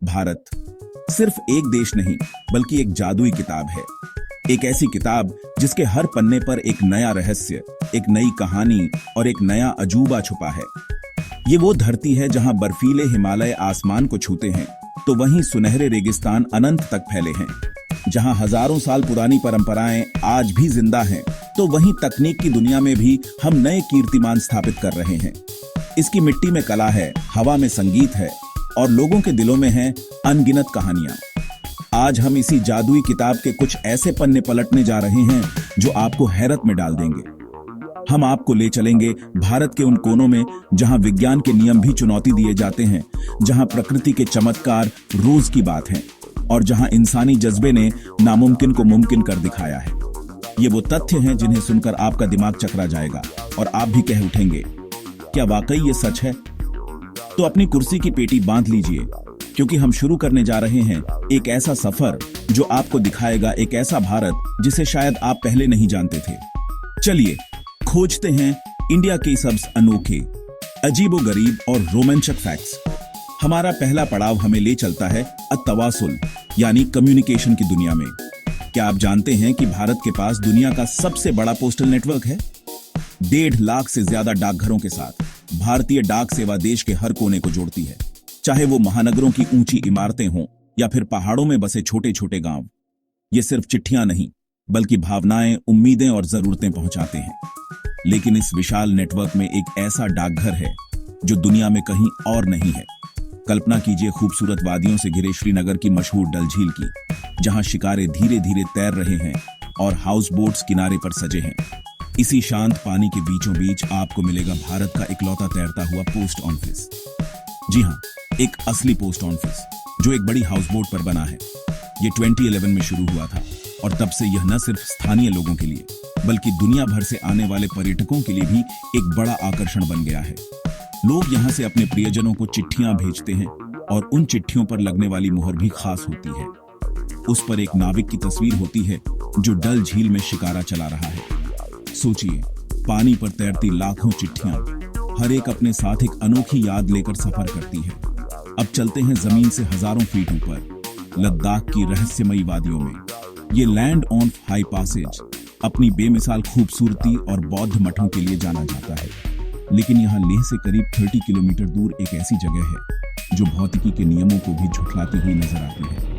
भारत सिर्फ एक देश नहीं, बल्कि एक जादुई किताब है। एक ऐसी किताब जिसके हर पन्ने पर एक नया रहस्य, एक नई कहानी और एक नया अजूबा छुपा है। ये वो धरती है जहां बर्फीले हिमालय आसमान को छूते हैं, तो वहीं सुनहरे रेगिस्तान अनंत तक फैले हैं। जहां हजारों साल पुरानी परंपराएं आज भी जिंदा हैं, तो वहीं तकनीक की दुनिया में भी हम नए कीर्तिमान स्थापित कर रहे हैं। इसकी मिट्टी में कला है, हवा में संगीत है और लोगों के दिलों में हैं अनगिनत कहानियां। आज हम इसी जादुई किताब के कुछ ऐसे पन्ने पलटने जा रहे हैं जो आपको हैरत में डाल देंगे। हम आपको ले चलेंगे भारत के उन कोनों में जहां विज्ञान के नियम भी चुनौती दिए जाते हैं, जहां प्रकृति के चमत्कार रोज की बात है और जहां इंसानी जज्बे ने नामुमकिन को मुमकिन कर दिखाया है। ये वो तथ्य हैं जिन्हें सुनकर आपका दिमाग चकरा जाएगा और आप भी कह उठेंगे, क्या वाकई ये सच है? तो अपनी कुर्सी की पेटी बांध लीजिए, क्योंकि हम शुरू करने जा रहे हैं एक ऐसा सफर जो आपको दिखाएगा एक ऐसा भारत जिसे शायद आप पहले नहीं जानते थे। चलिए खोजते हैं इंडिया के सबसे अनोखे, अजीबोगरीब और रोमांचक फैक्ट्स। हमारा पहला पड़ाव हमें ले चलता है अत्तवासुल यानी कम्युनिकेशन की दुनिया में। क्या आप जानते हैं कि भारत के पास दुनिया का सबसे बड़ा पोस्टल नेटवर्क है? 1.5 लाख से ज्यादा डाकघरों के साथ भारतीय डाक सेवा देश के हर कोने को जोड़ती है, चाहे वो महानगरों की ऊंची इमारतें हों या फिर पहाड़ों में बसे छोटे छोटे गांव। ये सिर्फ चिट्ठियां नहीं, बल्कि भावनाएं, उम्मीदें और जरूरतें पहुंचाते हैं। लेकिन इस विशाल नेटवर्क में एक ऐसा डाकघर है जो दुनिया में कहीं और नहीं है। कल्पना कीजिए खूबसूरत वादियों से घिरे श्रीनगर की मशहूर डल झील की, जहां शिकारे धीरे धीरे तैर रहे हैं और हाउस बोट्स किनारे पर सजे हैं। इसी शांत पानी के बीचों बीच आपको मिलेगा भारत का इकलौता तैरता हुआ पोस्ट ऑफिस। जी हाँ, एक असली पोस्ट ऑफिस जो एक बड़ी हाउस बोट पर बना है। ये 2011 में शुरू हुआ था और तब से यह न सिर्फ स्थानीय लोगों के लिए, बल्कि दुनिया भर से आने वाले पर्यटकों के लिए भी एक बड़ा आकर्षण बन गया है। लोग यहाँ से अपने प्रियजनों को चिट्ठियां भेजते हैं और उन चिट्ठियों पर लगने वाली मुहर भी खास होती है। उस पर एक नाविक की तस्वीर होती है जो डल झील में शिकारा चला रहा है। सोचिए, पानी पर तैरती लाखों चिट्ठियां, हर एक अपने साथ एक अनोखी याद लेकर सफर करती है। अब चलते हैं जमीन से हजारों फीट ऊपर, लद्दाख की रहस्यमयी वादियों में। ये लैंड ऑन हाई पासेज अपनी बेमिसाल खूबसूरती और बौद्ध मठों के लिए जाना जाता है। लेकिन यहाँ लेह से करीब 30 किलोमीटर दूर एक ऐसी जगह है जो भौतिकी के नियमों को भी झुठलाती हुई नजर आती है।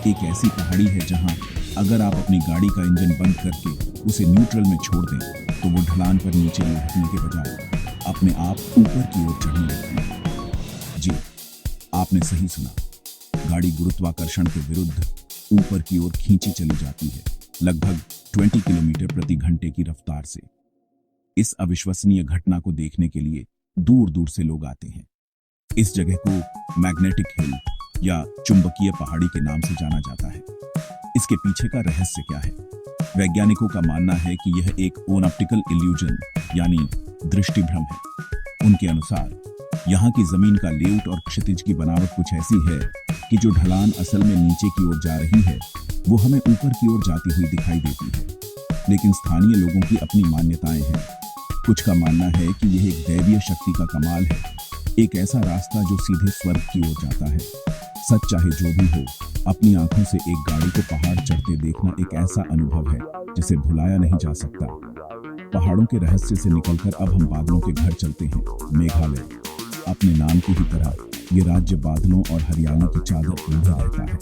एक ऐसी पहाड़ी है जहाँ अगर आप अपनी गाड़ी का इंजन बंद करके उसे न्यूट्रल में छोड़ दें, तो वो ढलान पर नीचे लुढ़कने के बजाय अपने आप ऊपर की ओर चढ़ने लगती है। जी, आपने सही सुना, गाड़ी गुरुत्वाकर्षण के विरुद्ध ऊपर की ओर खींची चली जाती है, लगभग 20 किलोमीटर प्रति घंटे की रफ्तार से। इस अविश्वसनीय घटना को देखने के लिए दूर दूर से लोग आते हैं। इस जगह को मैग्नेटिक हिल या चुंबकीय पहाड़ी के नाम से जाना जाता है। इसके पीछे का रहस्य क्या है? वैज्ञानिकों का मानना है कि यह एक ऑप्टिकल इल्यूजन यानी दृष्टि भ्रम है। उनके अनुसार यहाँ की जमीन का लेआउट और क्षितिज की बनावट कुछ ऐसी है कि जो ढलान असल में नीचे की ओर जा रही है, वो हमें ऊपर की ओर जाती हुई दिखाई देती है। लेकिन स्थानीय लोगों की अपनी मान्यताएं हैं। कुछ का मानना है कि यह एक दैवीय शक्ति का कमाल है, एक ऐसा रास्ता जो सीधे स्वर्ग की ओर जाता है। सच चाहे जो भी हो, अपनी आंखों से एक गाड़ी को पहाड़ चढ़ते देखना एक ऐसा अनुभव है जिसे भुलाया नहीं जा सकता। पहाड़ों के रहस्य से निकलकर अब हम बादलों के घर चलते हैं, मेघालय। अपने नाम की ही तरह ये राज्य बादलों और हरियाली की चादर ओढ़े रहता है।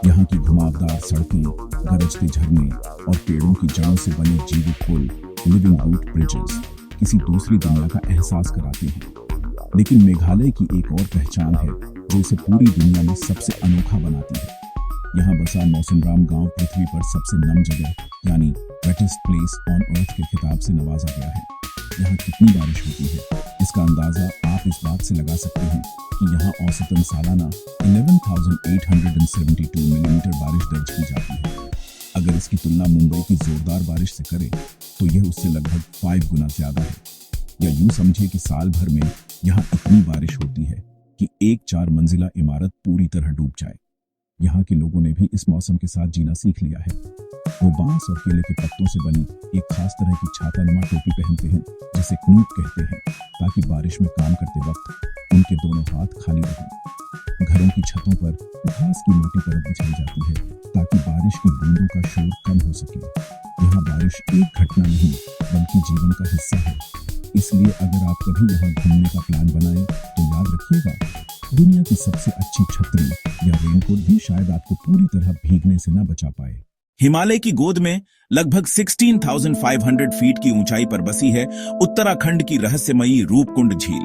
यहाँ की घुमावदार सड़कें, गरजते झरने और पेड़ों की जड़ों से बने जीवित पुल, लिविंग रूट ब्रिजेस, किसी दूसरी दुनिया का एहसास कराते हैं। लेकिन मेघालय की एक और पहचान है जो इसे पूरी दुनिया में सबसे अनोखा बनाती है। यहाँ बसा मौसिनराम गांव पृथ्वी पर सबसे नम जगह यानी वेटेस्ट प्लेस ऑन अर्थ के खिताब से नवाजा गया है। यहाँ कितनी बारिश होती है, इसका अंदाजा आप इस बात से लगा सकते हैं कि यहाँ औसतन सालाना 11,872 मिलीमीटर बारिश दर्ज की जाती है। अगर इसकी तुलना मुंबई की जोरदार बारिश से करें तो यह उससे लगभग 5 गुना ज्यादा है। या यूं समझिए कि साल भर में यहाँ इतनी बारिश होती है कि एक 4 मंजिला इमारत पूरी तरह डूब जाए। यहाँ के लोगों ने भी इस मौसम के साथ जीना सीख लिया है। वो बांस और केले के पत्तों से बनी एक खास तरह की छातानुमा टोपी पहनते हैं, जिसे क्नूप कहते हैं, ताकि बारिश में काम करते वक्त उनके दोनों हाथ खाली रहें। घरों की छतों पर घास की मोटी परत बिछाई जाती है ताकि बारिश की बूंदों का शोर कम हो सके। यहाँ बारिश एक घटना नहीं बल्कि जीवन का हिस्सा है। इसलिए अगर आप कभी यहाँ घूमने का प्लान बनाएं तो याद रखिएगा, दुनिया की सबसे अच्छी छतरी या रेनकोट भी शायद आपको पूरी तरह भीगने से न बचा पाए। हिमालय की गोद में लगभग 16,500 फीट की ऊंचाई पर बसी है उत्तराखंड की रहस्यमयी रूपकुंड झील।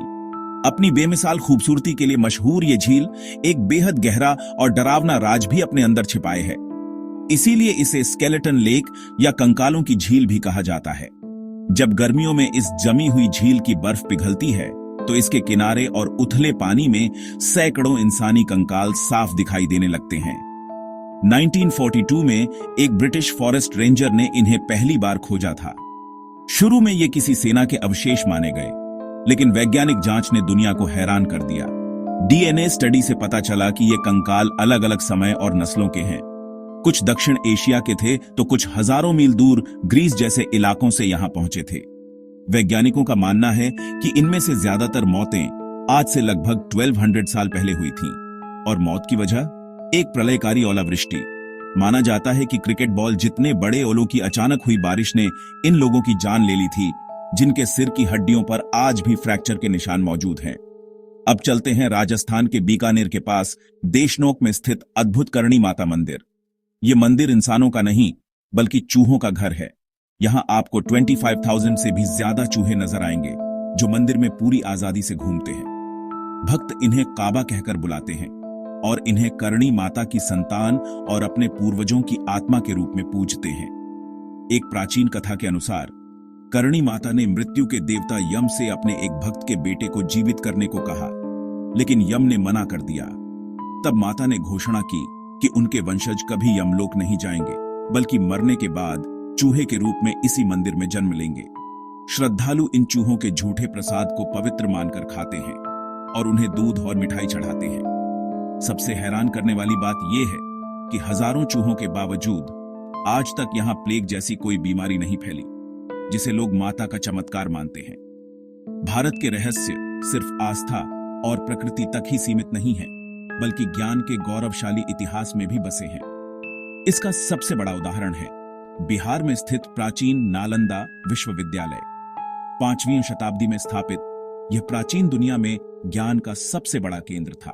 अपनी बेमिसाल खूबसूरती के लिए मशहूर ये झील एक बेहद गहरा और डरावना राज भी अपने अंदर छिपाए है। इसीलिए इसे स्केलेटन लेक या कंकालों की झील भी कहा जाता है। जब गर्मियों में इस जमी हुई झील की बर्फ पिघलती है तो इसके किनारे और उथले पानी में सैकड़ों इंसानी कंकाल साफ दिखाई देने लगते हैं। 1942 में एक ब्रिटिश फॉरेस्ट रेंजर ने इन्हें पहली बार खोजा था। शुरू में ये किसी सेना के अवशेष माने गए, लेकिन वैज्ञानिक जांच ने दुनिया को हैरान कर दिया। डीएनए स्टडी से पता चला कि ये कंकाल अलग अलग समय और नस्लों के हैं। कुछ दक्षिण एशिया के थे तो कुछ हजारों मील दूर ग्रीस जैसे इलाकों से यहां पहुंचे थे। वैज्ञानिकों का मानना है कि इनमें से ज्यादातर मौतें आज से लगभग 1200 साल पहले हुई थीं, और मौत की वजह एक प्रलयकारी ओलावृष्टि। माना जाता है कि क्रिकेट बॉल जितने बड़े ओलों की अचानक हुई बारिश ने इन लोगों की जान ले ली थी, जिनके सिर की हड्डियों पर आज भी फ्रैक्चर के निशान मौजूद हैं। अब चलते हैं राजस्थान के बीकानेर के पास देशनोक में स्थित अद्भुत करणी माता मंदिर। ये मंदिर इंसानों का नहीं बल्कि चूहों का घर है। यहाँ आपको 25,000 से भी ज्यादा चूहे नजर आएंगे, जो मंदिर में पूरी आजादी से घूमते हैं। भक्त इन्हें काबा कहकर बुलाते हैं और इन्हें करणी माता की संतान और अपने पूर्वजों की आत्मा के रूप में पूजते हैं। एक प्राचीन कथा के अनुसार करणी माता ने मृत्यु के देवता यम से अपने एक भक्त के बेटे को जीवित करने को कहा, लेकिन यम ने मना कर दिया। तब माता ने घोषणा की कि उनके वंशज कभी यमलोक नहीं जाएंगे, बल्कि मरने के बाद चूहे के रूप में इसी मंदिर में जन्म लेंगे। श्रद्धालु इन चूहों के झूठे प्रसाद को पवित्र मानकर खाते हैं और उन्हें दूध और मिठाई चढ़ाते हैं। सबसे हैरान करने वाली बात यह है कि हजारों चूहों के बावजूद आज तक यहां प्लेग जैसी कोई बीमारी नहीं फैली, जिसे लोग माता का चमत्कार मानते हैं। भारत के रहस्य सिर्फ आस्था और प्रकृति तक ही सीमित नहीं है, बल्कि ज्ञान के गौरवशाली इतिहास में भी बसे हैं। इसका सबसे बड़ा उदाहरण है बिहार में स्थित प्राचीन नालंदा विश्वविद्यालय। 5वीं शताब्दी में स्थापित यह प्राचीन दुनिया में ज्ञान का सबसे बड़ा केंद्र था।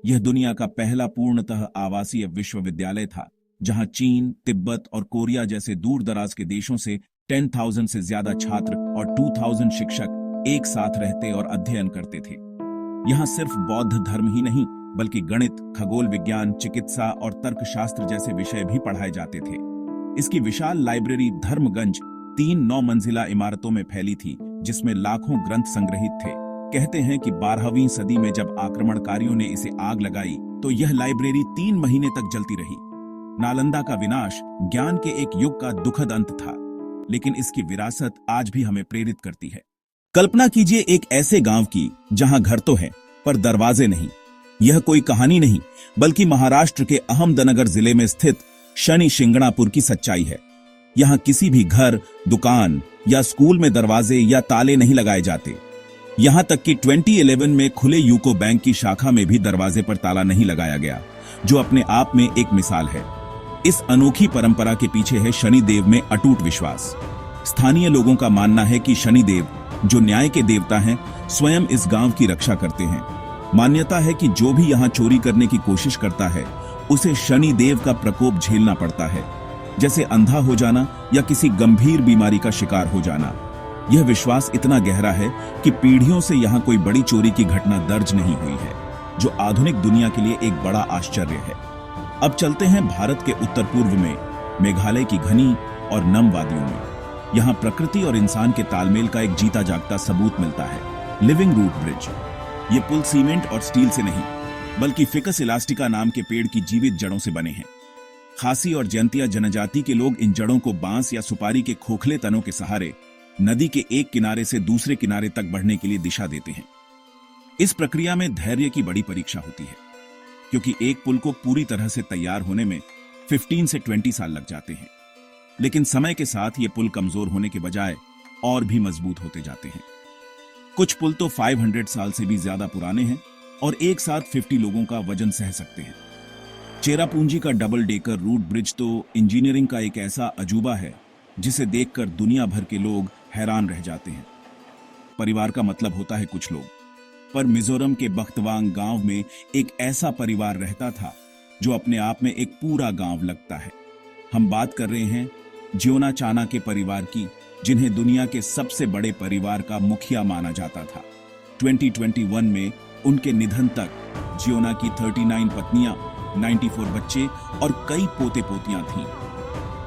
यह दुनिया का पहला पूर्णतः आवासीय विश्वविद्यालय था, जहां चीन, तिब्बत और कोरिया जैसे दूर दराज के देशों से 10,000 से ज्यादा छात्र और 2,000 शिक्षक एक साथ रहते और अध्ययन करते थे। यहाँ सिर्फ बौद्ध धर्म ही नहीं, बल्कि गणित, खगोल विज्ञान, चिकित्सा और तर्कशास्त्र जैसे विषय भी पढ़ाए जाते थे। इसकी विशाल लाइब्रेरी धर्मगंज 3 9 मंजिला इमारतों में फैली थी, जिसमें लाखों ग्रंथ संग्रहित थे। कहते हैं कि 12वीं सदी में जब आक्रमणकारियों ने इसे आग लगाई तो यह लाइब्रेरी 3 महीने तक जलती रही। नालंदा का विनाश ज्ञान के एक युग का दुखद अंत था, लेकिन इसकी विरासत आज भी हमें प्रेरित करती है। कल्पना कीजिए एक ऐसे गांव की जहां घर तो है पर दरवाजे नहीं। यह कोई कहानी नहीं, बल्कि महाराष्ट्र के अहमदनगर जिले में स्थित शनि शिंगणापुर की सच्चाई है। यहां किसी भी घर, दुकान या स्कूल में दरवाजे या ताले नहीं लगाए जाते। यहां तक कि 2011 में खुले यूको बैंक की शाखा में भी दरवाजे पर ताला नहीं लगाया गया, जो अपने आप में एक मिसाल है। इस अनोखी परंपरा के पीछे है शनिदेव में अटूट विश्वास। स्थानीय लोगों का मानना है कि शनिदेव, जो न्याय के देवता हैं, स्वयं इस गांव की रक्षा करते हैं। मान्यता है कि जो भी यहां चोरी करने की कोशिश करता है, उसे शनिदेव का प्रकोप झेलना पड़ता है, जैसे अंधा हो जाना या किसी गंभीर बीमारी का शिकार हो जाना। यह विश्वास इतना गहरा है कि पीढ़ियों से यहां कोई बड़ी चोरी की घटना दर्ज नहीं हुई है, जो आधुनिक दुनिया के लिए एक बड़ा आश्चर्य है। अब चलते हैं भारत के उत्तर पूर्व में मेघालय की घनी और नम वादियों में। यहां प्रकृति और इंसान के तालमेल का एक जीता जागता सबूत मिलता है। Living root bridge. ये पुल सीमेंट और स्टील से नहीं, बल्कि फिकस इलास्टिका नाम के पेड़ की जीवित जड़ों से बने हैं। खासी और जयंतिया जनजाति के लोग इन जड़ों को बांस या सुपारी के खोखले तनों के सहारे नदी के एक किनारे से दूसरे किनारे तक बढ़ने के लिए दिशा देते हैं। इस प्रक्रिया में धैर्य की बड़ी परीक्षा होती है। क्योंकि एक पुल को पूरी तरह से तैयार होने में 15 से 20 साल लग जाते हैं। लेकिन समय के साथ ये पुल कमजोर होने के बजाय और भी मजबूत होते जाते हैं। कुछ पुल तो 500 साल से भी ज्यादा पुराने हैं और एक साथ 50 लोगों का वजन सह सकते हैं। चेरापूंजी का डबल डेकर रूट ब्रिज तो इंजीनियरिंग का एक ऐसा अजूबा है जिसे देखकर दुनिया भर के लोग हैरान रह जाते हैं। परिवार का मतलब होता है कुछ लोग, पर मिजोरम के बख्तवांग गांव में एक ऐसा परिवार रहता था जो अपने आप में एक पूरा गांव लगता है। हम बात कर रहे हैं जियोना चाना के परिवार की, जिन्हें दुनिया के सबसे बड़े परिवार का मुखिया माना जाता था। 2021 में उनके निधन तक जियोना की 39 पत्नियां, 94 बच्चे और कई पोते पोतियां थीं।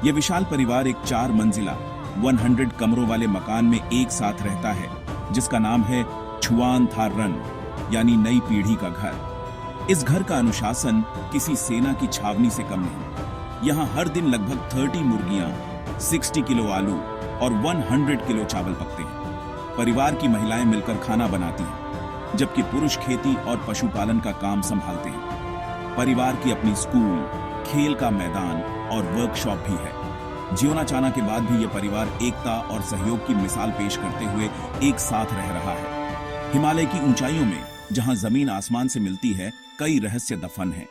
यह विशाल परिवार एक 4 मंजिला 100 कमरों वाले मकान में एक साथ रहता है, जिसका नाम है छुआन थार रन, यानी नई पीढ़ी का घर। इस घर का अनुशासन किसी सेना की छावनी से कम नहीं। यहाँ हर दिन लगभग 30 मुर्गियां, 60 किलो आलू और 100 किलो चावल पकते हैं। परिवार की महिलाएं मिलकर खाना बनाती हैं, जबकि पुरुष खेती और पशुपालन का काम संभालते हैं। परिवार की अपनी स्कूल, खेल का मैदान और वर्कशॉप भी है। जियोना चाना के बाद भी यह परिवार एकता और सहयोग की मिसाल पेश करते हुए एक साथ रह रहा है। हिमालय की ऊंचाइयों में जहां जमीन आसमान से मिलती है, कई रहस्य दफन हैं।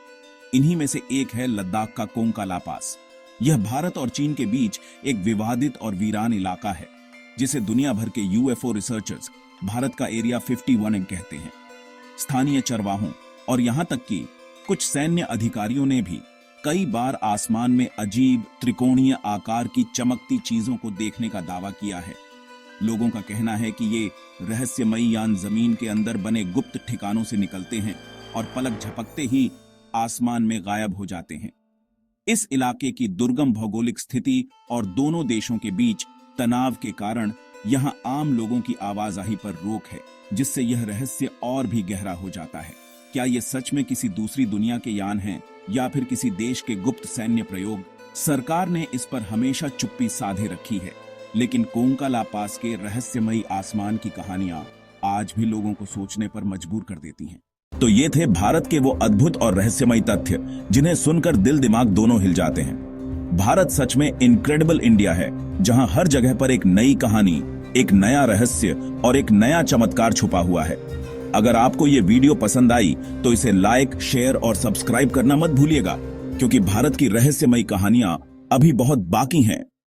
इन्हीं में से एक है लद्दाख का कोंका ला पास। यह भारत और चीन के बीच एक विवादित और वीरान इलाका है, जिसे दुनिया भर के यूएफओ रिसर्चर्स भारत का एरिया 51 कहते हैं। स्थानीय चरवाहों और यहां तक कि कुछ सैन्य अधिकारियों ने भी कई बार आसमान में अजीब त्रिकोणीय आकार की चमकती चीजों को देखने का दावा किया है। लोगों का कहना है कि ये रहस्यमयी यान जमीन के अंदर बने गुप्त ठिकानों से निकलते हैं और पलक झपकते ही आसमान में गायब हो जाते हैं। इस इलाके की दुर्गम भौगोलिक स्थिति और दोनों देशों के बीच तनाव के कारण यहां आम लोगों की आवाजाही पर रोक है, जिससे यह रहस्य और भी गहरा हो जाता है। क्या ये सच में किसी दूसरी दुनिया के यान हैं या फिर किसी देश के गुप्त सैन्य प्रयोग? सरकार ने इस पर हमेशा चुप्पी साधे रखी है, लेकिन कोंका ला पास के रहस्यमयी आसमान की कहानियां आज भी लोगों को सोचने पर मजबूर कर देती हैं। तो ये थे भारत के वो अद्भुत और रहस्यमयी तथ्य जिन्हें सुनकर दिल दिमाग दोनों हिल जाते हैं। भारत सच में इनक्रेडिबल इंडिया है, जहां हर जगह पर एक नई कहानी, एक नया रहस्य और एक नया चमत्कार छुपा हुआ है। अगर आपको ये वीडियो पसंद आई तो इसे लाइक, शेयर और सब्सक्राइब करना मत भूलिएगा, क्योंकि भारत की रहस्यमयी कहानियां अभी बहुत बाकी हैं।